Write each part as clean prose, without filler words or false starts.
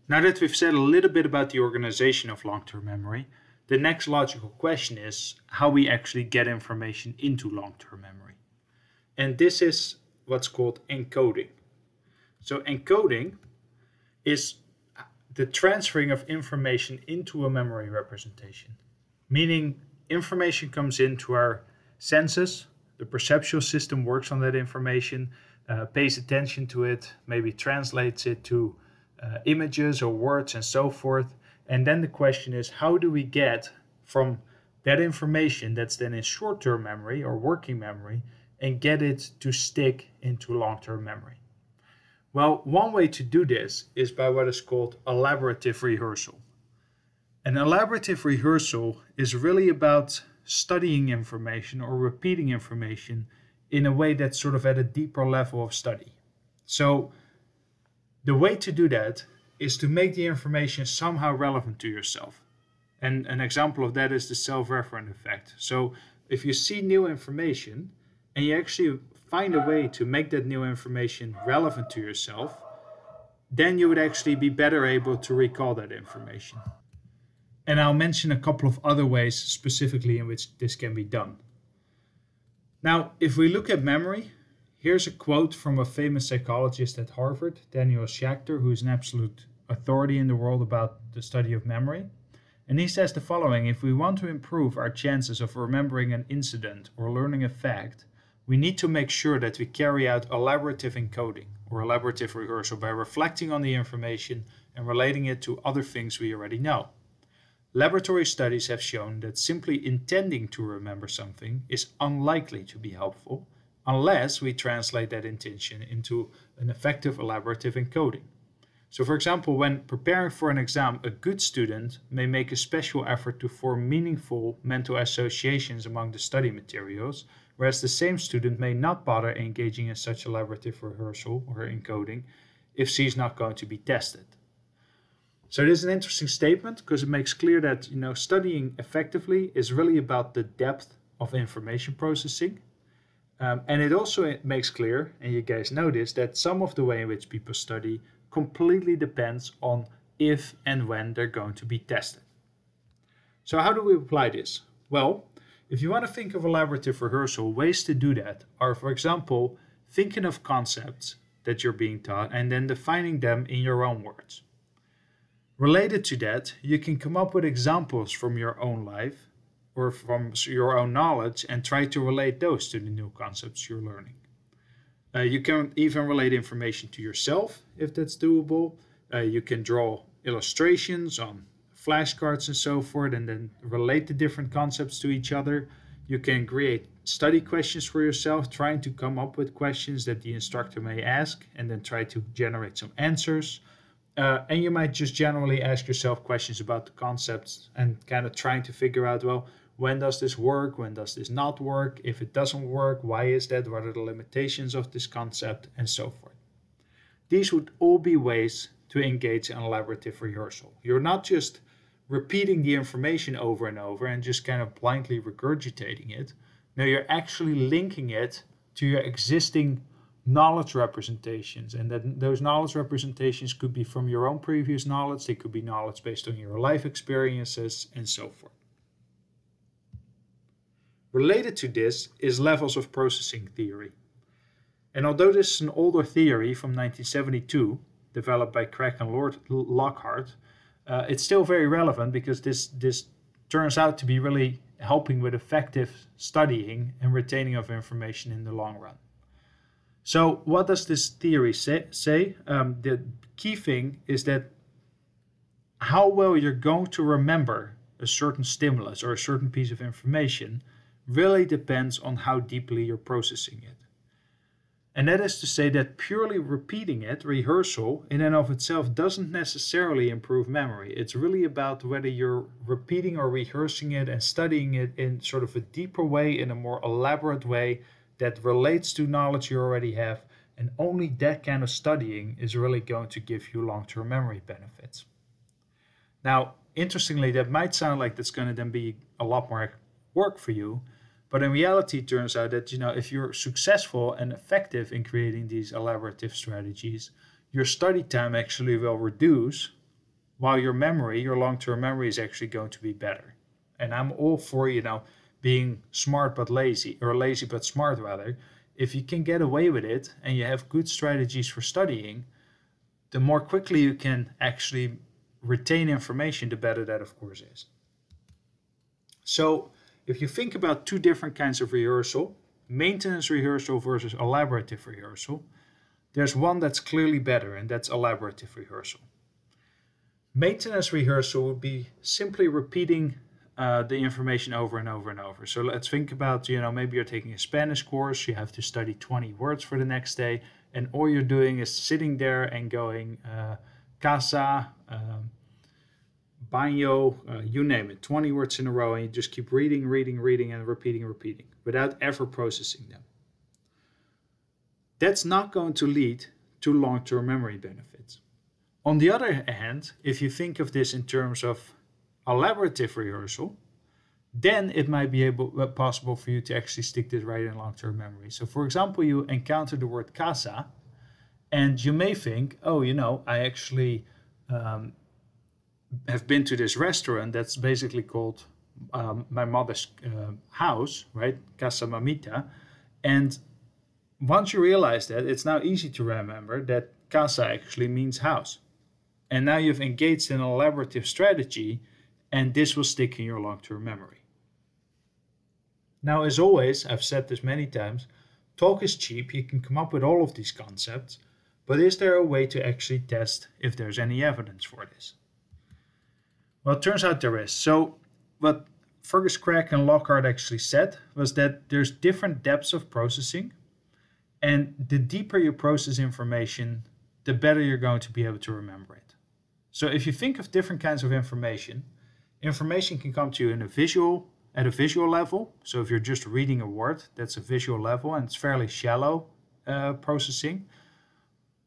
Now that we've said a little bit about the organization of long-term memory, the next logical question is how we actually get information into long-term memory. And this is what's called encoding. So encoding is the transferring of information into a memory representation, meaning information comes into our senses, the perceptual system works on that information, pays attention to it, maybe translates it to images or words and so forth. And then the question is, how do we get from that information that's then in short-term memory or working memory and get it to stick into long-term memory? Well, one way to do this is by what is called elaborative rehearsal. An elaborative rehearsal is really about studying information or repeating information in a way that's sort of at a deeper level of study. So the way to do that is to make the information somehow relevant to yourself. And an example of that is the self-referent effect. So if you see new information and you actually find a way to make that new information relevant to yourself, then you would actually be better able to recall that information. And I'll mention a couple of other ways specifically in which this can be done. Now, if we look at memory, here's a quote from a famous psychologist at Harvard, Daniel Schachter, who is an absolute authority in the world about the study of memory. And he says the following: if we want to improve our chances of remembering an incident or learning a fact, we need to make sure that we carry out elaborative encoding or elaborative rehearsal by reflecting on the information and relating it to other things we already know. Laboratory studies have shown that simply intending to remember something is unlikely to be helpful unless we translate that intention into an effective elaborative encoding. So for example, when preparing for an exam, a good student may make a special effort to form meaningful mental associations among the study materials, whereas the same student may not bother engaging in such elaborative rehearsal or encoding if she's not going to be tested. So this is an interesting statement because it makes clear that studying effectively is really about the depth of information processing. And it also makes clear, and you guys know this, that some of the way in which people study completely depends on if and when they're going to be tested. So how do we apply this? Well, if you want to think of elaborative rehearsal, ways to do that are, for example, thinking of concepts that you're being taught and then defining them in your own words. Related to that, you can come up with examples from your own life or from your own knowledge and try to relate those to the new concepts you're learning. You can even relate information to yourself if that's doable. You can draw illustrations on flashcards and so forth and then relate the different concepts to each other. You can create study questions for yourself, trying to come up with questions that the instructor may ask and then try to generate some answers. And you might just generally ask yourself questions about the concepts and kind of trying to figure out, well, when does this work? When does this not work? If it doesn't work, why is that? What are the limitations of this concept? And so forth. These would all be ways to engage in elaborative rehearsal. You're not just repeating the information over and over and just kind of blindly regurgitating it. No, you're actually linking it to your existing knowledge representations, and that those knowledge representations could be from your own previous knowledge, they could be knowledge based on your life experiences, and so forth. Related to this is levels of processing theory. And although this is an older theory from 1972, developed by Craig and Lockhart, it's still very relevant because this turns out to be really helping with effective studying and retaining of information in the long run. So what does this theory say? The key thing is that how well you're going to remember a certain stimulus or a certain piece of information really depends on how deeply you're processing it. And that is to say that purely repeating it, rehearsal, in and of itself doesn't necessarily improve memory. It's really about whether you're repeating or rehearsing it and studying it in sort of a deeper way, in a more elaborate way that relates to knowledge you already have. And only that kind of studying is really going to give you long-term memory benefits. Now, interestingly, that might sound like that's going to then be a lot more work for you. But in reality, it turns out that, if you're successful and effective in creating these elaborative strategies, your study time actually will reduce while your memory, your long-term memory, is actually going to be better. And I'm all for, being smart but lazy, or lazy but smart rather. If you can get away with it and you have good strategies for studying, the more quickly you can actually retain information, the better that of course is. So if you think about two different kinds of rehearsal, maintenance rehearsal versus elaborative rehearsal, there's one that's clearly better, and that's elaborative rehearsal. Maintenance rehearsal would be simply repeating the information over and over and over. So let's think about, maybe you're taking a Spanish course, you have to study 20 words for the next day, and all you're doing is sitting there and going casa, baño, you name it, 20 words in a row, and you just keep reading, and repeating, without ever processing them. That's not going to lead to long-term memory benefits. On the other hand, if you think of this in terms of elaborative rehearsal, then it might be possible for you to actually stick this right in long-term memory. So for example, you encounter the word casa, and you may think, I actually have been to this restaurant that's basically called my mother's house, right? Casa Mamita. And once you realize that, it's now easy to remember that casa actually means house. And now you've engaged in an elaborative strategy, and this will stick in your long-term memory. Now, as always, I've said this many times, talk is cheap. You can come up with all of these concepts, but is there a way to actually test if there's any evidence for this? Well, it turns out there is. So what Fergus Craig and Lockhart actually said was that there's different depths of processing, and the deeper you process information, the better you're going to be able to remember it. So if you think of different kinds of information can come to you at a visual level. So if you're just reading a word, that's a visual level, and it's fairly shallow processing.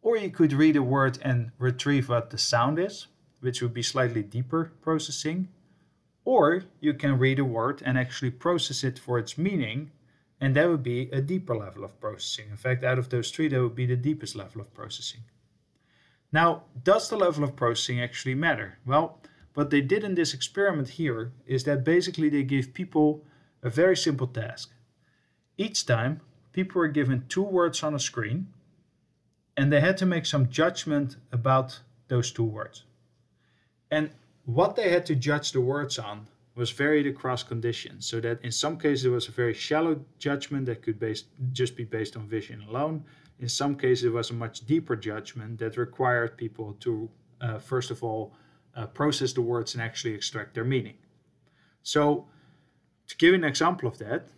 Or you could read a word and retrieve what the sound is, which would be slightly deeper processing. Or you can read a word and actually process it for its meaning, and that would be a deeper level of processing. In fact, out of those three, that would be the deepest level of processing. Now, does the level of processing actually matter? Well, what they did in this experiment here is that basically they gave people a very simple task. Each time, people were given 2 words on a screen, and they had to make some judgment about those 2 words. And what they had to judge the words on was varied across conditions, so that in some cases it was a very shallow judgment that could just be based on vision alone. In some cases it was a much deeper judgment that required people to, first of all, process the words and actually extract their meaning. So, to give you an example of that,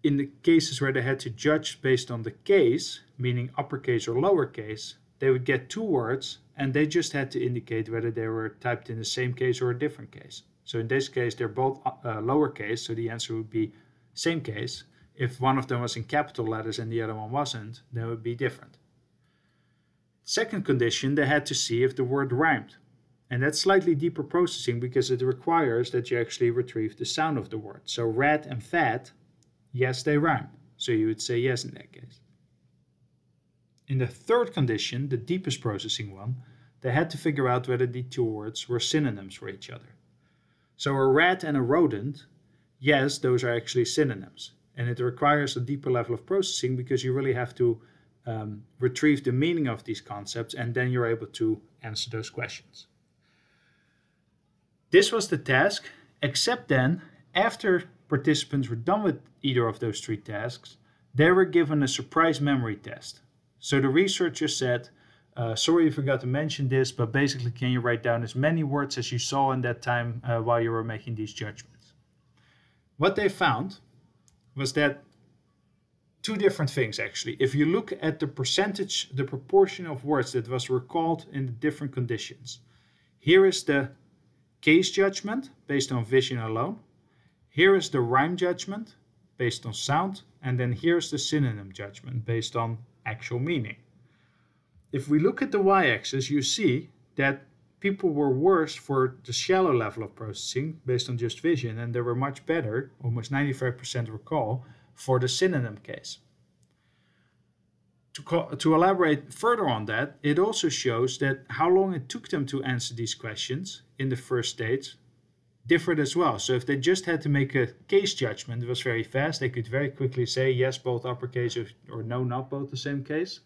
in the cases where they had to judge based on the case, meaning uppercase or lowercase, they would get 2 words and they just had to indicate whether they were typed in the same case or a different case. So in this case, they're both lowercase, so the answer would be same case. If one of them was in capital letters and the other one wasn't, then it would be different. Second condition, they had to see if the word rhymed. And that's slightly deeper processing because it requires that you actually retrieve the sound of the word. So rat and fat, yes, they rhyme. So you would say yes in that case. In the third condition, the deepest processing one, they had to figure out whether the 2 words were synonyms for each other. So a rat and a rodent, yes, those are actually synonyms. And it requires a deeper level of processing because you really have to retrieve the meaning of these concepts, and then you're able to answer those questions. This was the task, except then, after participants were done with either of those 3 tasks, they were given a surprise memory test. So the researchers said, sorry you forgot to mention this, but basically can you write down as many words as you saw in that time while you were making these judgments? What they found was that 2 different things actually. If you look at the percentage, the proportion of words that was recalled in the different conditions, here is the case judgment based on vision alone, here is the rhyme judgment based on sound, and then here's the synonym judgment based on actual meaning. If we look at the y-axis, you see that people were worse for the shallow level of processing based on just vision, and they were much better, almost 95% recall, for the synonym case. To elaborate further on that, it also shows that how long it took them to answer these questions in the first stage differed as well. So if they just had to make a case judgment, it was very fast. They could very quickly say yes, both uppercase, or no, not both the same case.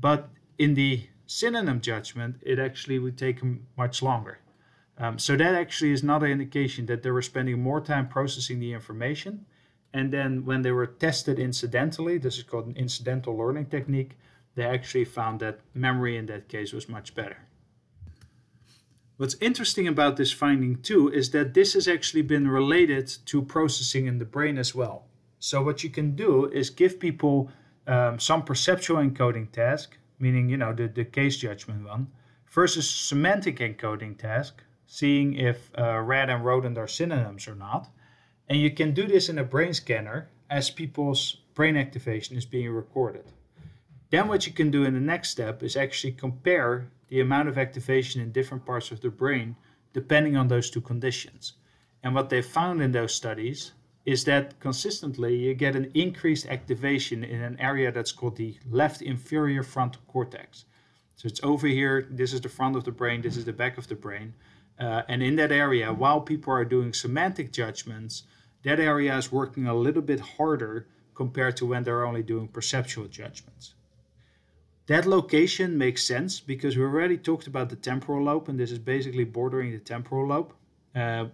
But in the synonym judgment, it actually would take them much longer. So that actually is another indication that they were spending more time processing the information. And then when they were tested incidentally, this is called an incidental learning technique, they actually found that memory in that case was much better. What's interesting about this finding too is that this has actually been related to processing in the brain as well. So what you can do is give people some perceptual encoding task, meaning the case judgment one, versus semantic encoding task, seeing if rat and rodent are synonyms or not. And you can do this in a brain scanner as people's brain activation is being recorded. Then what you can do in the next step is actually compare the amount of activation in different parts of the brain depending on those two conditions. And what they found in those studies is that consistently you get an increased activation in an area that's called the left inferior frontal cortex. So it's over here, this is the front of the brain, this is the back of the brain. And in that area, while people are doing semantic judgments, that area is working a little bit harder compared to when they're only doing perceptual judgments. That location makes sense because we already talked about the temporal lobe, and this is basically bordering the temporal lobe,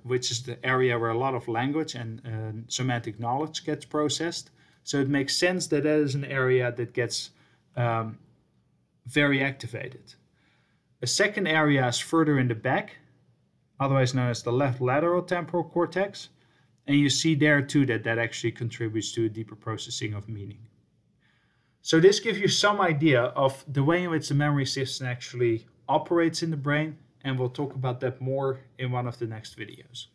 which is the area where a lot of language and semantic knowledge gets processed. So it makes sense that that is an area that gets very activated. A second area is further in the back, otherwise known as the left lateral temporal cortex. And you see there too that that actually contributes to a deeper processing of meaning. So this gives you some idea of the way in which the memory system actually operates in the brain, and we'll talk about that more in one of the next videos.